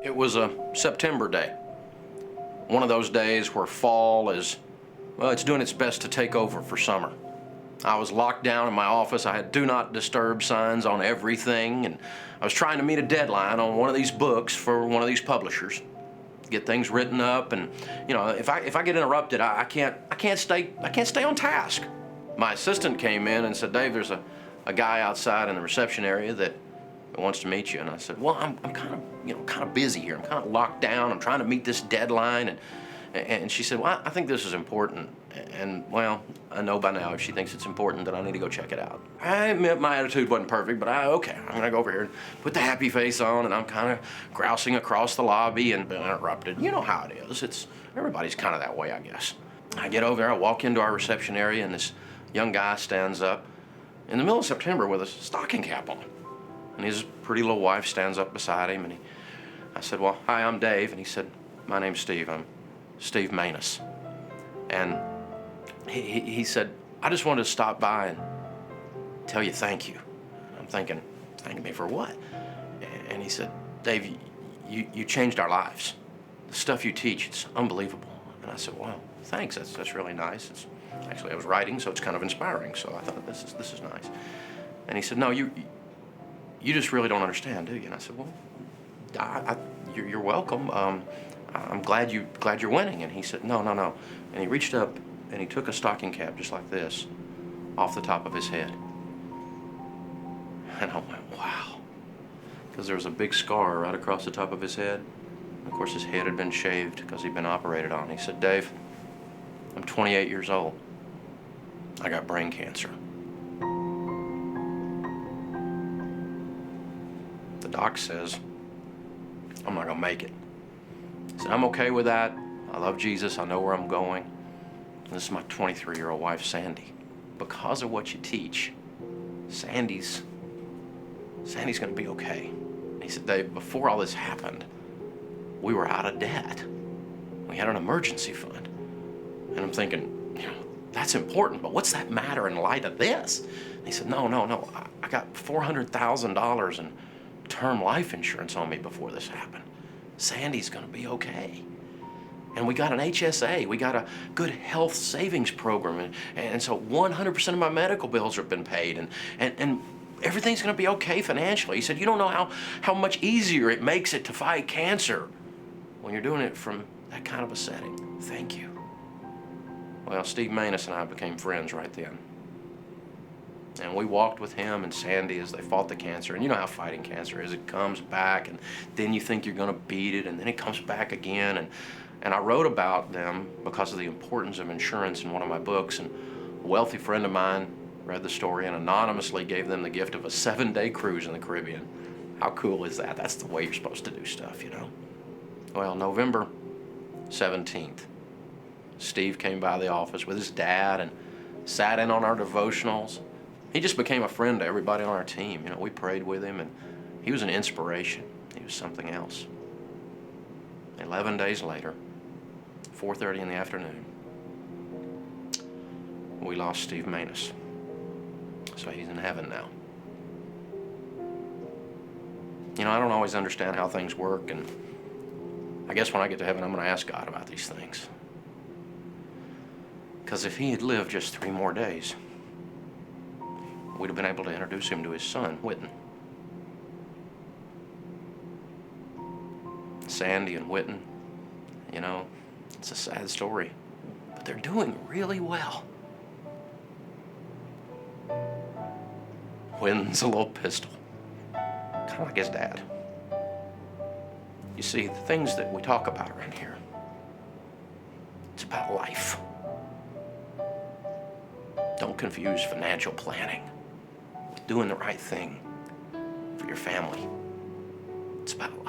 It was a September day. One of those days where fall is, well, it's doing its best to take over for summer. I was locked down in my office. I had do not disturb signs on everything, and I was trying to meet a deadline on one of these books for one of these publishers. Get things written up, and if I get interrupted, I can't stay on task. My assistant came in and said, "Dave, there's a guy outside in the reception area that wants to meet you." And I said, "Well, I'm kind of busy here. I'm kind of locked down. I'm trying to meet this deadline." And she said, "Well, I think this is important." And well, I know by now if she thinks it's important that I need to go check it out. I admit my attitude wasn't perfect, but okay, I'm gonna go over here and put the happy face on, and I'm kind of grousing across the lobby and been interrupted. You know how it is. Everybody's kind of that way, I guess. I get over there, I walk into our reception area, and this young guy stands up in the middle of September with a stocking cap on. And his pretty little wife stands up beside him, and I said, "Well, hi, I'm Dave." And he said, "My name's Steve. I'm Steve Manus." And he said, "I just wanted to stop by and tell you thank you." I'm thinking, thank me for what? And he said, "Dave, you changed our lives. The stuff you teach, it's unbelievable." And I said, "Well, thanks. That's really nice." Actually, I was writing, so it's kind of inspiring. So I thought this is nice. And he said, "No, you just really don't understand, do you?" And I said, "Well, you're welcome. I'm glad you're winning." And he said, "No." And he reached up and he took a stocking cap just like this off the top of his head. And I went, wow. Because there was a big scar right across the top of his head. Of course, his head had been shaved because he'd been operated on. He said, "Dave, I'm 28 years old. I got brain cancer. The doc says I'm not gonna make it." He said, "I'm okay with that. I love Jesus. I know where I'm going. And this is my 23-year-old wife, Sandy. Because of what you teach, Sandy's gonna be okay." And he said, "Dave, before all this happened, we were out of debt. We had an emergency fund." And I'm thinking, that's important, but what's that matter in light of this? And he said, No. I got $400,000 in term life insurance on me before this happened. Sandy's gonna be okay. And we got an HSA, we got a good health savings program, and so 100% of my medical bills have been paid, and everything's gonna be okay financially. He said, "You don't know how much easier it makes it to fight cancer when you're doing it from that kind of a setting. Thank you." Well, Steve Manus and I became friends right then. And we walked with him and Sandy as they fought the cancer. And you know how fighting cancer is. It comes back, and then you think you're gonna beat it, and then it comes back again. And I wrote about them because of the importance of insurance in one of my books. And a wealthy friend of mine read the story and anonymously gave them the gift of a 7-day cruise in the Caribbean. How cool is that? That's the way you're supposed to do stuff, Well, November 17th, Steve came by the office with his dad and sat in on our devotionals. He just became a friend to everybody on our team. We prayed with him, and he was an inspiration. He was something else. 11 days later, 4:30 in the afternoon, we lost Steve Manus. So he's in heaven now. I don't always understand how things work, and I guess when I get to heaven, I'm going to ask God about these things. Because if he had lived just 3 more days, we'd have been able to introduce him to his son, Whitten. Sandy and Whitten, it's a sad story, but they're doing really well. Whitten's a little pistol, kind of like his dad. You see, the things that we talk about around here, it's about life. Don't confuse financial planning with doing the right thing for your family. It's about life.